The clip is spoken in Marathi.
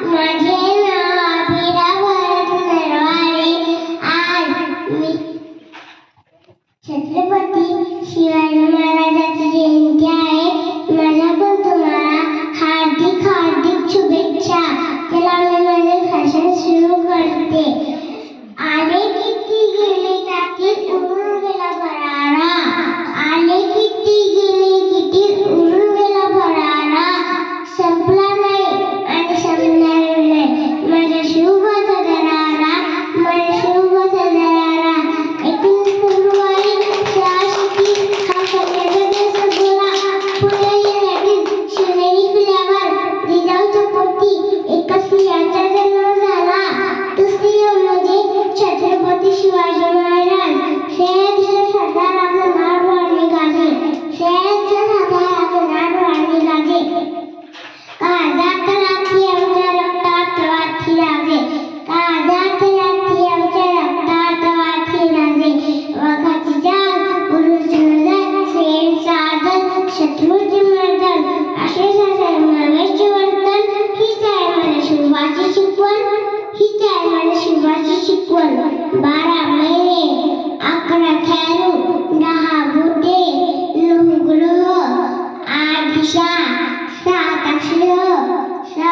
माझे नाव वीरा भरत नरवाडे. आज मी छत्रपती शिवाजी महाराजांची जयंती आहे. माझ्याकडून तुम्हाला हार्दिक हार्दिक शुभेच्छा. चला मी माझे भाषण सुरू करते. आले किती गेले त्यातील उडून गेला भरारा. आले किती गेले किती उडून गेला भरारा. संपला नाही आणि संपणार नाही माझ्या शिवबाचा दरारा. माझ्या शिवबाचा दरारा. 21 फेब्रुवारी 1630 हा कन्याचा दिवस गोळा. पुणे येण्यातील शिवनेरी किल्ल्यावर जिजाऊच्या पोटी एका स्त्रियाचा जन्म झाला. तो स्त्री म्हणजे छत्रपती शिवाजी महाराज. शेषच्या सरदाराचं नाव राणी गाजे. शेषच्या सरदाराचं नाव राणी गाजे. काळजात राखी आमच्या रक्तात वाथी राजे. काळजात राखी आमच्या रक्तात वाथी राजे. वाघाची जात पुरुष नजर शेण साधन शत्रूचे मर्दन असे समावेशचे वर्तन. हीच आहे माझ्या शिवाची शिकवण. हीच आहे माझ्या शिवाची शिकवण. 12 महिने 11 खेळू 10 बुद्धे 9 ग्रह 8 दिशा 7 अक्षर 6